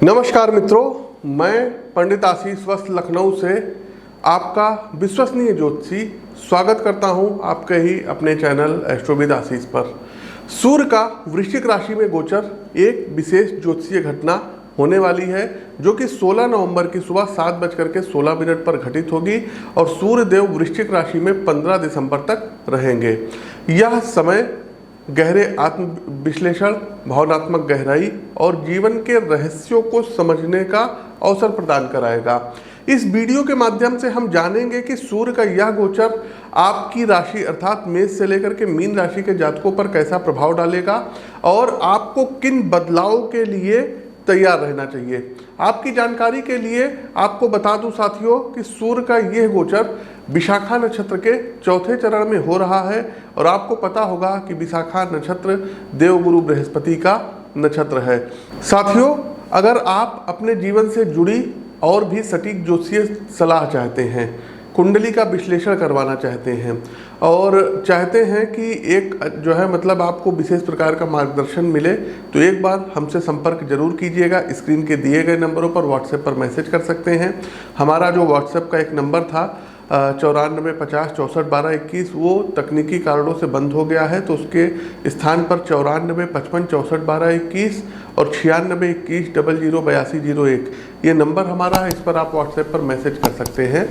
नमस्कार मित्रों, मैं पंडित आशीष वस्त लखनऊ से आपका विश्वसनीय ज्योतिषी स्वागत करता हूं आपके ही अपने चैनल एस्ट्रोविद आशीष पर। सूर्य का वृश्चिक राशि में गोचर एक विशेष ज्योतिषीय घटना होने वाली है जो कि 16 नवंबर की सुबह 7:16 पर घटित होगी और सूर्य देव वृश्चिक राशि में 15 दिसंबर तक रहेंगे। यह समय गहरे आत्म विश्लेषण, भावनात्मक गहराई और जीवन के रहस्यों को समझने का अवसर प्रदान कराएगा। इस वीडियो के माध्यम से हम जानेंगे कि सूर्य का यह गोचर आपकी राशि अर्थात मेष से लेकर के मीन राशि के जातकों पर कैसा प्रभाव डालेगा और आपको किन बदलावों के लिए तैयार रहना चाहिए। आपकी जानकारी के लिए आपको बता दूं साथियों कि सूर्य का यह गोचर विशाखा नक्षत्र के चौथे चरण में हो रहा है और आपको पता होगा कि विशाखा नक्षत्र देवगुरु बृहस्पति का नक्षत्र है। साथियों, अगर आप अपने जीवन से जुड़ी और भी सटीक ज्योतिषीय सलाह चाहते हैं, कुंडली का विश्लेषण करवाना चाहते हैं और चाहते हैं कि एक जो है मतलब आपको विशेष प्रकार का मार्गदर्शन मिले, तो एक बार हमसे संपर्क जरूर कीजिएगा। स्क्रीन के दिए गए नंबरों पर व्हाट्सएप पर मैसेज कर सकते हैं। हमारा जो व्हाट्सएप का एक नंबर था 94 50 64 12 21 वो तकनीकी कारणों से बंद हो गया है, तो उसके स्थान पर 94 55 64 12 21 और 96 21 00 82 01 ये नंबर हमारा है। इस पर आप व्हाट्सएप पर मैसेज कर सकते हैं,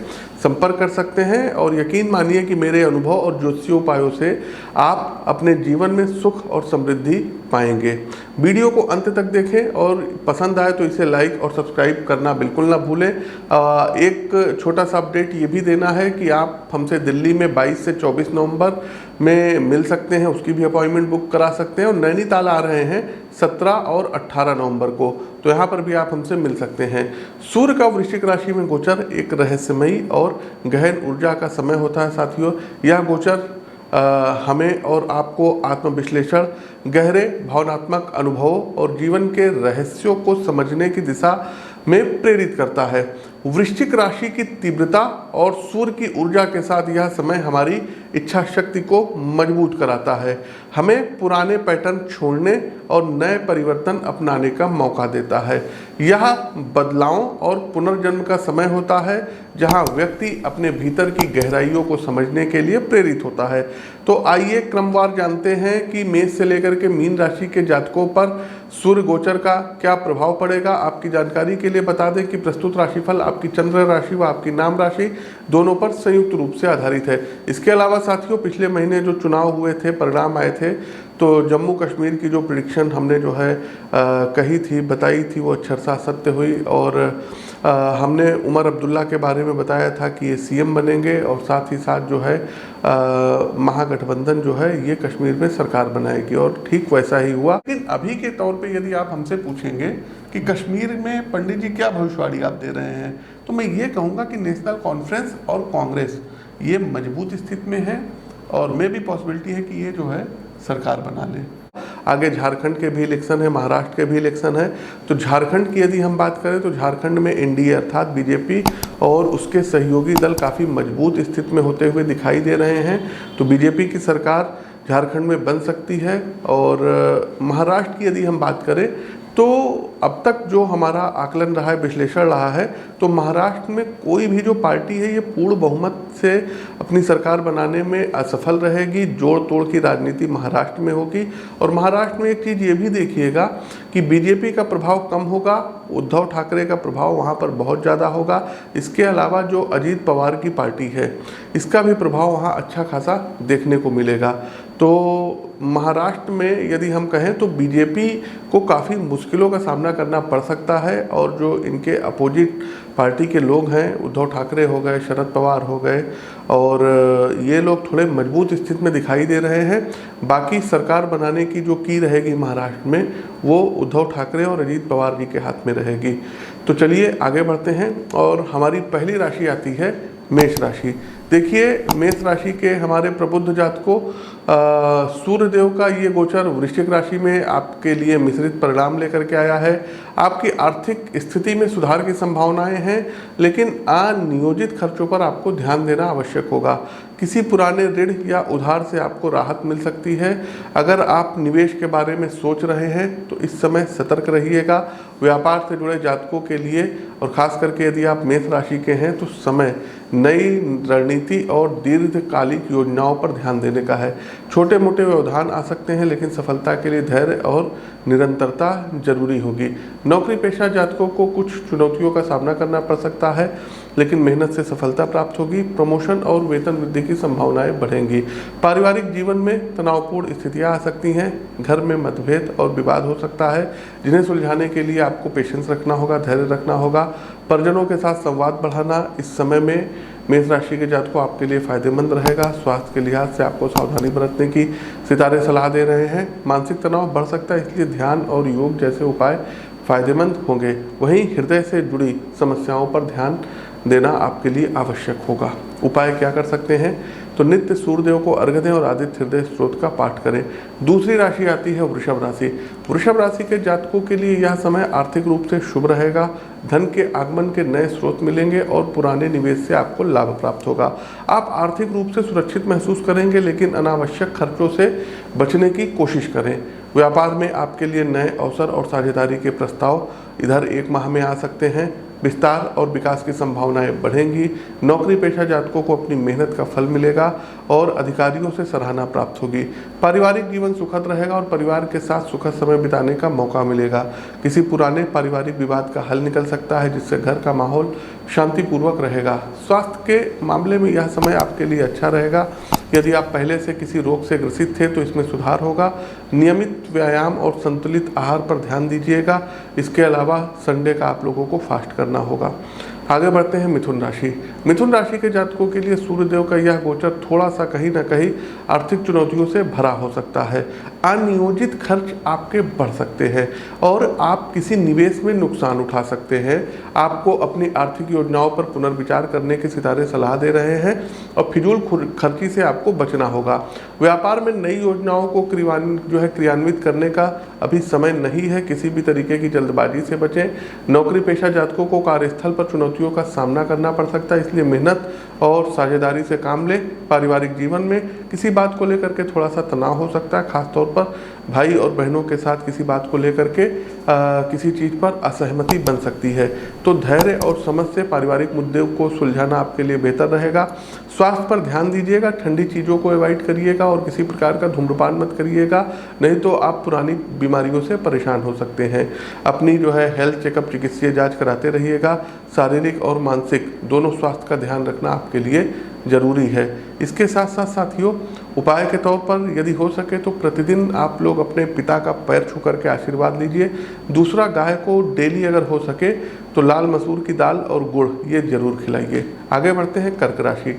संपर्क कर सकते हैं और यकीन मानिए कि मेरे अनुभव और ज्योतिषीय उपायों से आप अपने जीवन में सुख और समृद्धि पाएंगे। वीडियो को अंत तक देखें और पसंद आए तो इसे लाइक और सब्सक्राइब करना बिल्कुल ना भूलें। एक छोटा सा अपडेट ये भी देना है कि आप हमसे दिल्ली में 22 से 24 नवंबर में मिल सकते हैं, उसकी भी अपॉइंटमेंट बुक करा सकते हैं और नैनीताल आ रहे हैं 17 और 18 नवंबर को, तो यहाँ पर भी आप हमसे मिल सकते हैं। सूर्य का वृश्चिक राशि में गोचर एक रहस्यमयी और गहन ऊर्जा का समय होता है साथियों। यह गोचर हमें और आपको आत्मविश्लेषण, गहरे भावनात्मक अनुभवों और जीवन के रहस्यों को समझने की दिशा में प्रेरित करता है। वृश्चिक राशि की तीव्रता और सूर्य की ऊर्जा के साथ यह समय हमारी इच्छा शक्ति को मजबूत कराता है, हमें पुराने पैटर्न छोड़ने और नए परिवर्तन अपनाने का मौका देता है। यह बदलावों और पुनर्जन्म का समय होता है जहां व्यक्ति अपने भीतर की गहराइयों को समझने के लिए प्रेरित होता है। तो आइए क्रमवार जानते हैं कि मेष से लेकर के मीन राशि के जातकों पर सूर्य गोचर का क्या प्रभाव पड़ेगा। आपकी जानकारी के लिए बता दें कि प्रस्तुत राशिफल आपकी चंद्र राशि व आपकी नाम राशि दोनों पर संयुक्त रूप से आधारित है। इसके अलावा साथियों, पिछले महीने जो चुनाव हुए थे, परिणाम आए थे, तो जम्मू कश्मीर की जो प्रेडिक्शन हमने जो है कही थी, बताई थी, वो अक्षरशः सत्य हुई और हमने उमर अब्दुल्ला के बारे में बताया था कि ये सीएम बनेंगे और साथ ही साथ जो है महागठबंधन जो है ये कश्मीर में सरकार बनाएगी और ठीक वैसा ही हुआ। लेकिन अभी के तौर पे यदि आप हमसे पूछेंगे कि कश्मीर में पंडित जी क्या भविष्यवाणी आप दे रहे हैं, तो मैं ये कहूँगा कि नेशनल कॉन्फ्रेंस और कांग्रेस ये मजबूत स्थिति में है और में भी पॉसिबिलिटी है कि ये जो है सरकार बना ले। आगे झारखंड के भी इलेक्शन है, महाराष्ट्र के भी इलेक्शन है। तो झारखंड की यदि हम बात करें तो झारखंड में एनडीए अर्थात बीजेपी और उसके सहयोगी दल काफ़ी मजबूत स्थिति में होते हुए दिखाई दे रहे हैं। तो बीजेपी की सरकार झारखंड में बन सकती है। और महाराष्ट्र की यदि हम बात करें तो अब तक जो हमारा आकलन रहा है, विश्लेषण रहा है, तो महाराष्ट्र में कोई भी जो पार्टी है ये पूर्ण बहुमत से अपनी सरकार बनाने में असफल रहेगी। जोड़ तोड़ की राजनीति महाराष्ट्र में होगी और महाराष्ट्र में एक चीज़ ये भी देखिएगा कि बीजेपी का प्रभाव कम होगा, उद्धव ठाकरे का प्रभाव वहाँ पर बहुत ज़्यादा होगा। इसके अलावा जो अजीत पवार की पार्टी है इसका भी प्रभाव वहाँ अच्छा खासा देखने को मिलेगा। तो महाराष्ट्र में यदि हम कहें तो बीजेपी को काफ़ी मुश्किलों का सामना करना पड़ सकता है और जो इनके अपोजिट पार्टी के लोग हैं, उद्धव ठाकरे हो गए, शरद पवार हो गए और ये लोग थोड़े मजबूत स्थिति में दिखाई दे रहे हैं। बाकी सरकार बनाने की जो की रहेगी महाराष्ट्र में वो उद्धव ठाकरे और अजीत पवार जी के हाथ में रहेगी। तो चलिए आगे बढ़ते हैं और हमारी पहली राशि आती है मेष राशि। देखिए, मेष राशि के हमारे प्रबुद्ध जातकों, सूर्यदेव का ये गोचर वृश्चिक राशि में आपके लिए मिश्रित परिणाम लेकर के आया है। आपकी आर्थिक स्थिति में सुधार की संभावनाएं हैं, लेकिन अनियोजित खर्चों पर आपको ध्यान देना आवश्यक होगा। किसी पुराने ऋण या उधार से आपको राहत मिल सकती है। अगर आप निवेश के बारे में सोच रहे हैं तो इस समय सतर्क रहिएगा। व्यापार से जुड़े जातकों के लिए और खास करके यदि आप मेष राशि के हैं तो समय नई रणनीति और दीर्घकालिक योजनाओं पर ध्यान देने का है। छोटे मोटे व्यवधान आ सकते हैं, लेकिन सफलता के लिए धैर्य और निरंतरता जरूरी होगी। नौकरी पेशा जातकों को कुछ चुनौतियों का सामना करना पड़ सकता है, लेकिन मेहनत से सफलता प्राप्त होगी। प्रमोशन और वेतन वृद्धि की संभावनाएं बढ़ेंगी। पारिवारिक जीवन में तनावपूर्ण स्थितियां आ सकती हैं। घर में मतभेद और विवाद हो सकता है, जिन्हें सुलझाने के लिए आपको पेशेंस रखना होगा, धैर्य रखना होगा। परिजनों के साथ संवाद बढ़ाना इस समय में मेष राशि के जातकों आपके लिए फायदेमंद रहेगा। स्वास्थ्य के लिहाज से आपको सावधानी बरतने की सितारे सलाह दे रहे हैं। मानसिक तनाव बढ़ सकता है, इसलिए ध्यान और योग जैसे उपाय फायदेमंद होंगे। वहीं हृदय से जुड़ी समस्याओं पर ध्यान देना आपके लिए आवश्यक होगा। उपाय क्या कर सकते हैं? तो नित्य सूर्यदेव को अर्घ्य दें और आदित्य हृदय स्त्रोत का पाठ करें। दूसरी राशि आती है वृषभ राशि। वृषभ राशि के जातकों के लिए यह समय आर्थिक रूप से शुभ रहेगा। धन के आगमन के नए स्रोत मिलेंगे और पुराने निवेश से आपको लाभ प्राप्त होगा। आप आर्थिक रूप से सुरक्षित महसूस करेंगे, लेकिन अनावश्यक खर्चों से बचने की कोशिश करें। व्यापार में आपके लिए नए अवसर और साझेदारी के प्रस्ताव इधर 1 माह में आ सकते हैं। विस्तार और विकास की संभावनाएं बढ़ेंगी। नौकरी पेशा जातकों को अपनी मेहनत का फल मिलेगा और अधिकारियों से सराहना प्राप्त होगी। पारिवारिक जीवन सुखद रहेगा और परिवार के साथ सुखद समय बिताने का मौका मिलेगा। किसी पुराने पारिवारिक विवाद का हल निकल सकता है, जिससे घर का माहौल शांतिपूर्वक रहेगा। स्वास्थ्य के मामले में यह समय आपके लिए अच्छा रहेगा। यदि आप पहले से किसी रोग से ग्रसित थे तो इसमें सुधार होगा। नियमित व्यायाम और संतुलित आहार पर ध्यान दीजिएगा। इसके अलावा संडे का आप लोगों को फास्ट करना होगा। आगे बढ़ते हैं मिथुन राशि। मिथुन राशि के जातकों के लिए सूर्यदेव का यह गोचर थोड़ा सा कहीं ना कहीं आर्थिक चुनौतियों से भरा हो सकता है। अनियोजित खर्च आपके बढ़ सकते हैं और आप किसी निवेश में नुकसान उठा सकते हैं। आपको अपनी आर्थिक योजनाओं पर पुनर्विचार करने के सितारे सलाह दे रहे हैं और फिजूल खर्ची से आपको बचना होगा। व्यापार में नई योजनाओं को क्रियान्वित करने का अभी समय नहीं है। किसी भी तरीके की जल्दबाजी से बचें। नौकरी पेशा जातकों को कार्यस्थल पर चुनौतियों का सामना करना पड़ सकता है, इसलिए मेहनत और साझेदारी से काम लें। पारिवारिक जीवन में किसी बात को लेकर के थोड़ा सा तनाव हो सकता है, खासतौर पर भाई और बहनों के साथ किसी बात को लेकर के किसी चीज़ पर असहमति बन सकती है। तो धैर्य और समझ से पारिवारिक मुद्दे को सुलझाना आपके लिए बेहतर रहेगा। स्वास्थ्य पर ध्यान दीजिएगा। ठंडी चीज़ों को अवॉइड करिएगा और किसी प्रकार का धूम्रपान मत करिएगा, नहीं तो आप पुरानी बीमारियों से परेशान हो सकते हैं। अपनी हेल्थ चेकअप, चिकित्सीय जांच कराते रहिएगा। शारीरिक और मानसिक दोनों स्वास्थ्य का ध्यान रखना आपके लिए जरूरी है। इसके साथ साथ साथियों, उपाय के तौर पर यदि हो सके तो प्रतिदिन आप लोग अपने पिता का पैर छू करके आशीर्वाद लीजिए। दूसरा, गाय को डेली अगर हो सके तो लाल मसूर की दाल और गुड़ ये जरूर खिलाइए। आगे बढ़ते हैं कर्क राशि।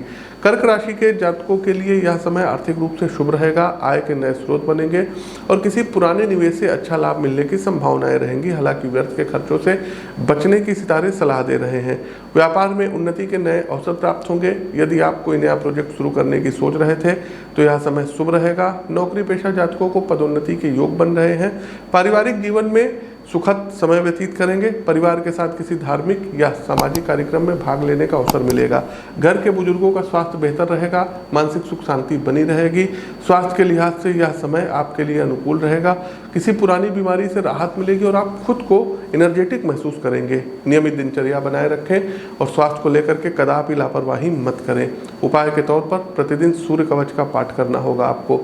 कर्क राशि के जातकों के लिए यह समय आर्थिक रूप से शुभ रहेगा। आय के नए स्रोत बनेंगे और किसी पुराने निवेश से अच्छा लाभ मिलने की संभावनाएं रहेंगी। हालांकि व्यर्थ के खर्चों से बचने की सितारे सलाह दे रहे हैं। व्यापार में उन्नति के नए अवसर प्राप्त होंगे। यदि आप कोई नया प्रोजेक्ट शुरू करने की सोच रहे थे तो यह समय शुभ रहेगा। नौकरी पेशा जातकों को पदोन्नति के योग बन रहे हैं। पारिवारिक जीवन में सुखद समय व्यतीत करेंगे। परिवार के साथ किसी धार्मिक या सामाजिक कार्यक्रम में भाग लेने का अवसर मिलेगा। घर के बुजुर्गों का स्वास्थ्य बेहतर रहेगा। मानसिक सुख शांति बनी रहेगी। स्वास्थ्य के लिहाज से यह समय आपके लिए अनुकूल रहेगा। किसी पुरानी बीमारी से राहत मिलेगी और आप खुद को एनर्जेटिक महसूस करेंगे। नियमित दिनचर्या बनाए रखें और स्वास्थ्य को लेकर के कदापि लापरवाही मत करें। उपाय के तौर पर प्रतिदिन सूर्य कवच का पाठ करना होगा आपको।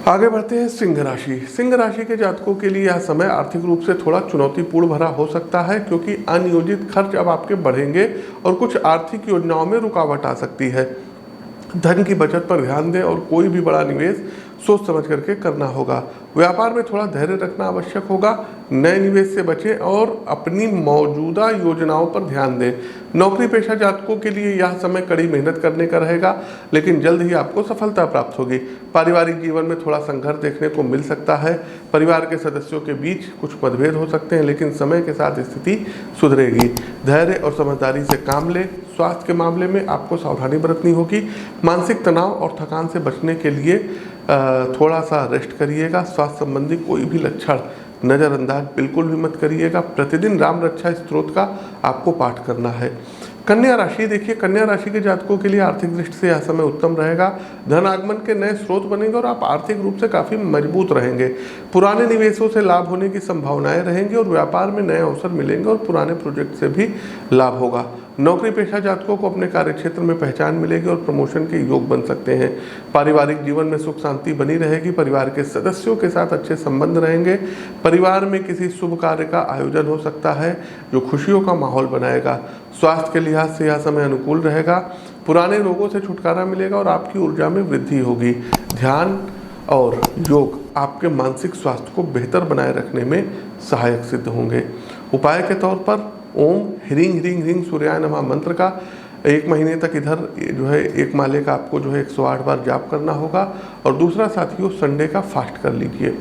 आगे बढ़ते हैं सिंह राशि। सिंह राशि के जातकों के लिए यह समय आर्थिक रूप से थोड़ा चुनौतीपूर्ण भरा हो सकता है, क्योंकि अनियोजित खर्च अब आपके बढ़ेंगे और कुछ आर्थिक योजनाओं में रुकावट आ सकती है। धन की बचत पर ध्यान दें और कोई भी बड़ा निवेश सोच समझ करके करना होगा। व्यापार में थोड़ा धैर्य रखना आवश्यक होगा। नए निवेश से बचें और अपनी मौजूदा योजनाओं पर ध्यान दें। नौकरी पेशा जातकों के लिए यह समय कड़ी मेहनत करने का रहेगा, लेकिन जल्द ही आपको सफलता प्राप्त होगी। पारिवारिक जीवन में थोड़ा संघर्ष देखने को मिल सकता है। परिवार के सदस्यों के बीच कुछ मतभेद हो सकते हैं, लेकिन समय के साथ स्थिति सुधरेगी। धैर्य और समझदारी से काम लें। स्वास्थ्य के मामले में आपको सावधानी बरतनी होगी। मानसिक तनाव और थकान से बचने के लिए थोड़ा सा रेस्ट करिएगा। स्वास्थ्य संबंधी कोई भी लक्षण नज़रअंदाज बिल्कुल भी मत करिएगा। प्रतिदिन राम रक्षा स्तोत्र का आपको पाठ करना है। कन्या राशि, देखिए कन्या राशि के जातकों के लिए आर्थिक दृष्टि से यह समय उत्तम रहेगा। धन आगमन के नए स्रोत बनेंगे और आप आर्थिक रूप से काफ़ी मजबूत रहेंगे। पुराने निवेशों से लाभ होने की संभावनाएं रहेंगी और व्यापार में नए अवसर मिलेंगे और पुराने प्रोजेक्ट से भी लाभ होगा। नौकरी पेशा जातकों को अपने कार्यक्षेत्र में पहचान मिलेगी और प्रमोशन के योग बन सकते हैं। पारिवारिक जीवन में सुख शांति बनी रहेगी। परिवार के सदस्यों के साथ अच्छे संबंध रहेंगे। परिवार में किसी शुभ कार्य का आयोजन हो सकता है जो खुशियों का माहौल बनाएगा। स्वास्थ्य के लिहाज से यह समय अनुकूल रहेगा। पुराने रोगों से छुटकारा मिलेगा और आपकी ऊर्जा में वृद्धि होगी। ध्यान और योग आपके मानसिक स्वास्थ्य को बेहतर बनाए रखने में सहायक सिद्ध होंगे। उपाय के तौर पर ओम ह्रीं ह्रीं ह्रीं सूर्याय नमः मंत्र का 1 महीने तक इधर जो है 1 माले का आपको जो है 108 बार जाप करना होगा। और दूसरा साथियों, संडे का फास्ट कर लीजिए।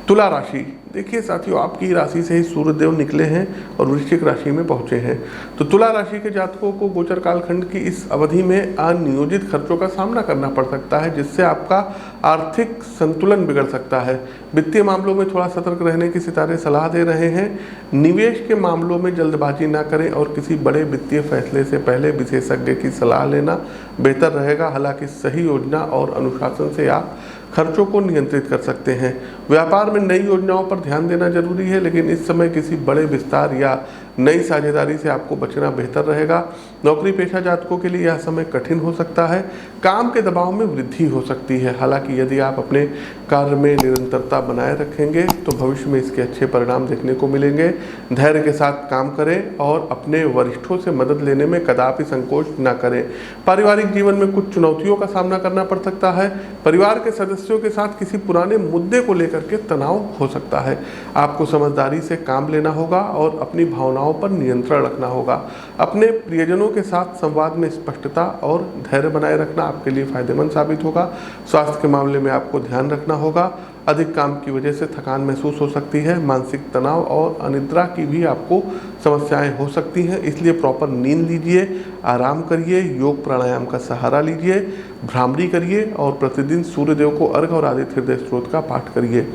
तुला राशि, देखिए साथियों आपकी राशि से ही सूर्यदेव निकले हैं और वृश्चिक राशि में पहुंचे हैं। तो तुला राशि के जातकों को गोचर कालखंड की इस अवधि में अनियोजित खर्चों का सामना करना पड़ सकता है, जिससे आपका आर्थिक संतुलन बिगड़ सकता है। वित्तीय मामलों में थोड़ा सतर्क रहने की सितारे सलाह दे रहे हैं। निवेश के मामलों में जल्दबाजी ना करें और किसी बड़े वित्तीय फैसले से पहले विशेषज्ञ की सलाह लेना बेहतर रहेगा। हालांकि सही योजना और अनुशासन से आप खर्चों को नियंत्रित कर सकते हैं। व्यापार में नई योजनाओं पर ध्यान देना जरूरी है, लेकिन इस समय किसी बड़े विस्तार या नई साझेदारी से आपको बचना बेहतर रहेगा। नौकरी पेशा जातकों के लिए यह समय कठिन हो सकता है। काम के दबाव में वृद्धि हो सकती है। हालांकि यदि आप अपने कार्य में निरंतरता बनाए रखेंगे तो भविष्य में इसके अच्छे परिणाम देखने को मिलेंगे। धैर्य के साथ काम करें और अपने वरिष्ठों से मदद लेने में कदापि संकोच न करें। पारिवारिक जीवन में कुछ चुनौतियों का सामना करना पड़ सकता है। परिवार के सदस्यों के साथ किसी पुराने मुद्दे को लेकर के तनाव हो सकता है। आपको समझदारी से काम लेना होगा और अपनी भावनाओं पर नियंत्रण रखना होगा। अपने प्रियजनों के साथ संवाद में स्पष्टता और धैर्य बनाए रखना आपके लिए फायदेमंद साबित होगा। स्वास्थ्य के मामले में आपको ध्यान रखना होगा। अधिक काम की वजह से थकान महसूस हो सकती है। मानसिक तनाव और अनिद्रा की भी आपको समस्याएं हो सकती हैं, इसलिए प्रॉपर नींद लीजिए, आराम करिए, योग प्राणायाम का सहारा लीजिए, भ्रामरी करिए और प्रतिदिन सूर्यदेव को अर्घ्य और आदित्य हृदय स्त्रोत का पाठ करिए।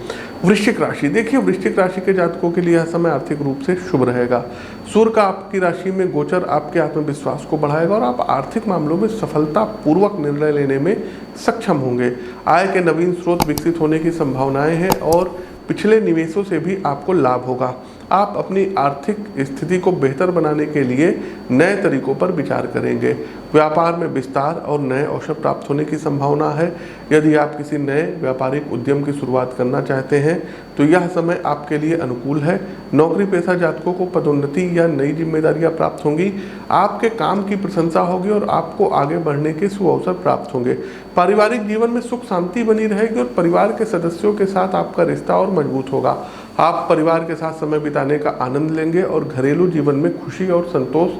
वृश्चिक राशि, देखिए वृश्चिक राशि के जातकों के लिए यह समय आर्थिक रूप से शुभ रहेगा। सूर्य का आपकी राशि में गोचर आपके आत्मविश्वास को बढ़ाएगा और आप आर्थिक मामलों में सफलतापूर्वक निर्णय लेने में सक्षम होंगे। आय के नवीन स्रोत विकसित होने की संभावनाएं हैं और पिछले निवेशों से भी आपको लाभ होगा। आप अपनी आर्थिक स्थिति को बेहतर बनाने के लिए नए तरीकों पर विचार करेंगे। व्यापार में विस्तार और नए अवसर प्राप्त होने की संभावना है। यदि आप किसी नए व्यापारिक उद्यम की शुरुआत करना चाहते हैं तो यह समय आपके लिए अनुकूल है। नौकरी पेशा जातकों को पदोन्नति या नई जिम्मेदारियां प्राप्त होंगी। आपके काम की प्रशंसा होगी और आपको आगे बढ़ने के शुभ अवसर प्राप्त होंगे। पारिवारिक जीवन में सुख शांति बनी रहेगी और परिवार के सदस्यों के साथ आपका रिश्ता और मजबूत होगा। आप परिवार के साथ समय बिताने का आनंद लेंगे और घरेलू जीवन में खुशी और संतोष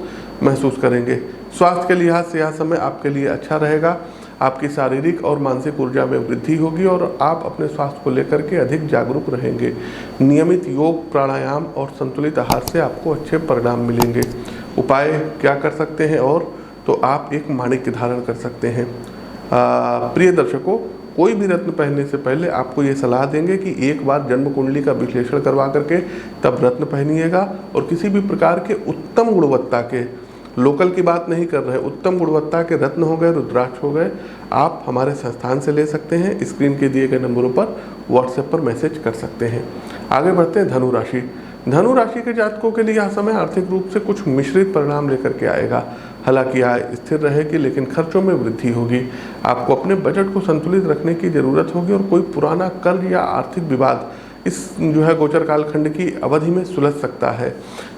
महसूस करेंगे। स्वास्थ्य के लिहाज से यह समय आपके लिए अच्छा रहेगा। आपकी शारीरिक और मानसिक ऊर्जा में वृद्धि होगी और आप अपने स्वास्थ्य को लेकर के अधिक जागरूक रहेंगे। नियमित योग, प्राणायाम और संतुलित आहार से आपको अच्छे परिणाम मिलेंगे। उपाय क्या कर सकते हैं और तो आप एक माणिक्य धारण कर सकते हैं। प्रिय दर्शकों, कोई भी रत्न पहनने से पहले आपको ये सलाह देंगे कि एक बार जन्म कुंडली का विश्लेषण करवा करके तब रत्न पहनिएगा। और किसी भी प्रकार के उत्तम गुणवत्ता के, लोकल की बात नहीं कर रहे हैं, उत्तम गुणवत्ता के रत्न हो गए, रुद्राक्ष हो गए, आप हमारे संस्थान से ले सकते हैं। स्क्रीन के दिए गए नंबरों पर व्हाट्सएप पर मैसेज कर सकते हैं। आगे बढ़ते हैं धनु राशि। धनु राशि के जातकों के लिए यह समय आर्थिक रूप से कुछ मिश्रित परिणाम लेकर के आएगा। हालांकि आय स्थिर रहेगी लेकिन खर्चों में वृद्धि होगी। आपको अपने बजट को संतुलित रखने की जरूरत होगी और कोई पुराना कर्ज या आर्थिक विवाद इस जो है गोचर कालखंड की अवधि में सुलझ सकता है।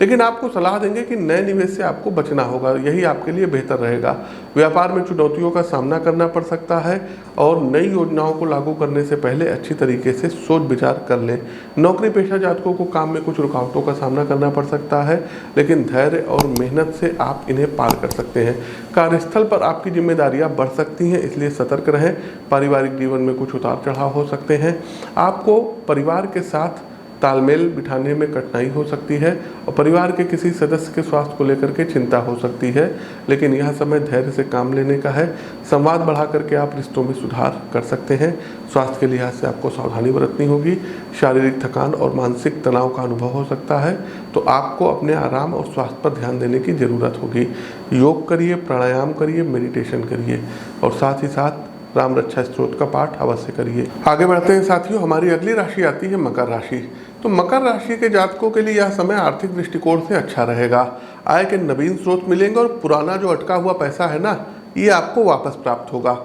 लेकिन आपको सलाह देंगे कि नए निवेश से आपको बचना होगा, यही आपके लिए बेहतर रहेगा। व्यापार में चुनौतियों का सामना करना पड़ सकता है और नई योजनाओं को लागू करने से पहले अच्छी तरीके से सोच विचार कर लें। नौकरी पेशा जातकों को काम में कुछ रुकावटों का सामना करना पड़ सकता है, लेकिन धैर्य और मेहनत से आप इन्हें पार कर सकते हैं। कार्यस्थल पर आपकी जिम्मेदारियां बढ़ सकती हैं, इसलिए सतर्क रहें। पारिवारिक जीवन में कुछ उतार चढ़ाव हो सकते हैं। आपको परिवार के साथ तालमेल बिठाने में कठिनाई हो सकती है और परिवार के किसी सदस्य के स्वास्थ्य को लेकर के चिंता हो सकती है, लेकिन यह समय धैर्य से काम लेने का है। संवाद बढ़ा करके आप रिश्तों में सुधार कर सकते हैं। स्वास्थ्य के लिहाज से आपको सावधानी बरतनी होगी। शारीरिक थकान और मानसिक तनाव का अनुभव हो सकता है, तो आपको अपने आराम और स्वास्थ्य पर ध्यान देने की ज़रूरत होगी। योग करिए, प्राणायाम करिए, मेडिटेशन करिए और साथ ही साथ राम रक्षा स्तोत्र का पाठ अवश्य करिए। आगे बढ़ते हैं साथियों, हमारी अगली राशि आती है मकर राशि। तो मकर राशि के जातकों के लिए यह समय आर्थिक दृष्टिकोण से अच्छा रहेगा। आय के नवीन स्रोत मिलेंगे और पुराना जो अटका हुआ पैसा है ना, ये आपको वापस प्राप्त होगा।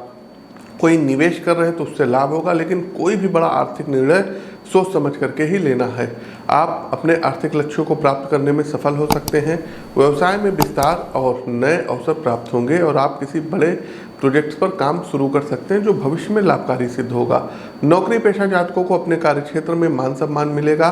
कोई निवेश कर रहे हैं तो उससे लाभ होगा, लेकिन कोई भी बड़ा आर्थिक निर्णय सोच समझ करके ही लेना है। आप अपने आर्थिक लक्ष्यों को प्राप्त करने में सफल हो सकते हैं। व्यवसाय में विस्तार और नए अवसर प्राप्त होंगे और आप किसी बड़े प्रोजेक्ट्स पर काम शुरू कर सकते हैं जो भविष्य में लाभकारी सिद्ध होगा। नौकरी पेशा जातकों को अपने कार्यक्षेत्र में मान सम्मान मिलेगा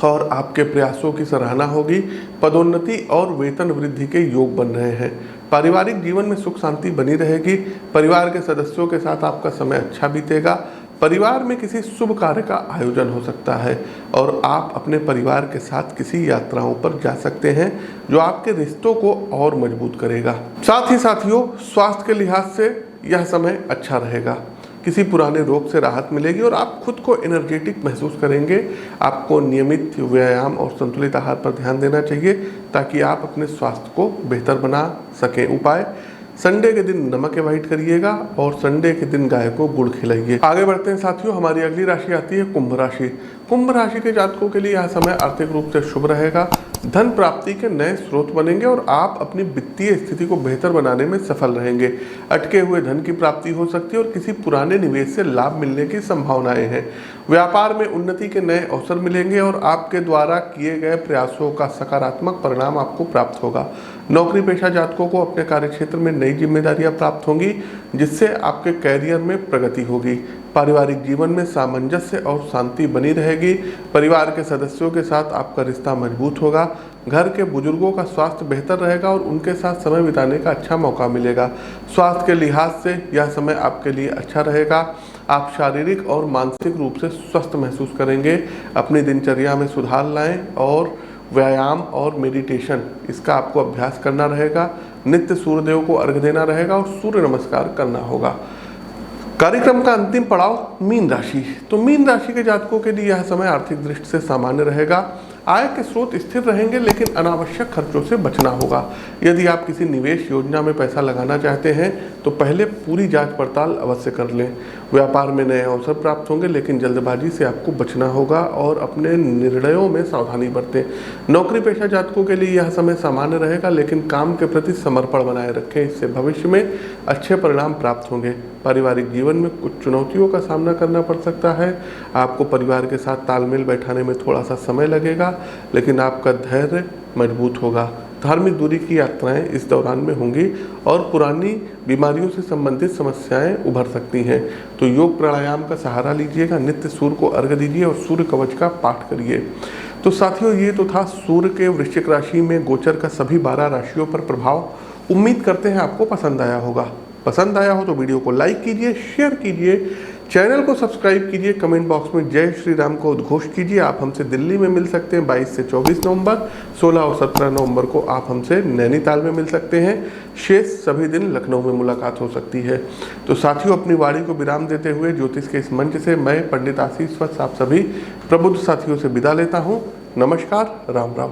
और आपके प्रयासों की सराहना होगी। पदोन्नति और वेतन वृद्धि के योग बन रहे हैं। पारिवारिक जीवन में सुख शांति बनी रहेगी। परिवार के सदस्यों के साथ आपका समय अच्छा बीतेगा। परिवार में किसी शुभ कार्य का आयोजन हो सकता है और आप अपने परिवार के साथ किसी यात्राओं पर जा सकते हैं जो आपके रिश्तों को और मजबूत करेगा। साथ ही साथियों, स्वास्थ्य के लिहाज से यह समय अच्छा रहेगा। किसी पुराने रोग से राहत मिलेगी और आप खुद को एनर्जेटिक महसूस करेंगे। आपको नियमित व्यायाम और संतुलित आहार पर ध्यान देना चाहिए ताकि आप अपने स्वास्थ्य को बेहतर बना सकें। उपाय: संडे के दिन नमक अवॉइड करिएगा और संडे के दिन गाय को गुड़ खिलाइए। आगे बढ़ते हैं साथियों, हमारी अगली राशि आती है कुंभ राशि। कुंभ राशि के जातकों के लिए यह समय आर्थिक रूप से शुभ रहेगा। धन प्राप्ति के नए स्रोत बनेंगे और आप अपनी वित्तीय स्थिति को बेहतर बनाने में सफल रहेंगे। अटके हुए धन की प्राप्ति हो सकती है और किसी पुराने निवेश से लाभ मिलने की संभावनाएं हैं। व्यापार में उन्नति के नए अवसर मिलेंगे और आपके द्वारा किए गए प्रयासों का सकारात्मक परिणाम आपको प्राप्त होगा। नौकरी पेशा जातकों को अपने कार्यक्षेत्र में नई जिम्मेदारियां प्राप्त होंगी जिससे आपके कैरियर में प्रगति होगी। पारिवारिक जीवन में सामंजस्य और शांति बनी रहेगी। परिवार के सदस्यों के साथ आपका रिश्ता मजबूत होगा। घर के बुजुर्गों का स्वास्थ्य बेहतर रहेगा और उनके साथ समय बिताने का अच्छा मौका मिलेगा। स्वास्थ्य के लिहाज से यह समय आपके लिए अच्छा रहेगा। आप शारीरिक और मानसिक रूप से स्वस्थ महसूस करेंगे। अपनी दिनचर्या में सुधार लाएं और व्यायाम और मेडिटेशन इसका आपको अभ्यास करना रहेगा। नित्य सूर्यदेव को अर्घ्य देना रहेगा और सूर्य नमस्कार करना होगा। कार्यक्रम का अंतिम पड़ाव मीन राशि। तो मीन राशि के जातकों के लिए यह समय आर्थिक दृष्टि से सामान्य रहेगा। आय के स्रोत स्थिर रहेंगे लेकिन अनावश्यक खर्चों से बचना होगा। यदि आप किसी निवेश योजना में पैसा लगाना चाहते हैं तो पहले पूरी जांच पड़ताल अवश्य कर लें। व्यापार में नए अवसर प्राप्त होंगे लेकिन जल्दबाजी से आपको बचना होगा और अपने निर्णयों में सावधानी बरतें। नौकरी पेशा जातकों के लिए यह समय सामान्य रहेगा लेकिन काम के प्रति समर्पण बनाए रखें, इससे भविष्य में अच्छे परिणाम प्राप्त होंगे। पारिवारिक जीवन में कुछ चुनौतियों का सामना करना पड़ सकता है। आपको परिवार के साथ तालमेल बैठाने में थोड़ा सा समय लगेगा लेकिन आपका धैर्य मजबूत होगा। धार्मिक दूरी की यात्राएं इस दौरान में होंगी और पुरानी बीमारियों से संबंधित समस्याएं उभर सकती हैं। तो योग प्राणायाम का सहारा लीजिएगा। नित्य सूर्य को अर्घ्य दीजिए और सूर्य कवच का पाठ करिए। तो साथियों, ये तो था सूर्य के वृश्चिक राशि में गोचर का सभी 12 राशियों पर प्रभाव। उम्मीद करते हैं आपको पसंद आया होगा। पसंद आया हो तो वीडियो को लाइक कीजिए, शेयर कीजिए, चैनल को सब्सक्राइब कीजिए, कमेंट बॉक्स में जय श्री राम को उद्घोष कीजिए। आप हमसे दिल्ली में मिल सकते हैं 22 से 24 नवंबर, 16 और 17 नवंबर को आप हमसे नैनीताल में मिल सकते हैं। शेष सभी दिन लखनऊ में मुलाकात हो सकती है। तो साथियों, अपनी वाणी को विराम देते हुए ज्योतिष के इस मंच से मैं पंडित आशीष वत्स आप सभी प्रबुद्ध साथियों से विदा लेता हूँ। नमस्कार, राम राम।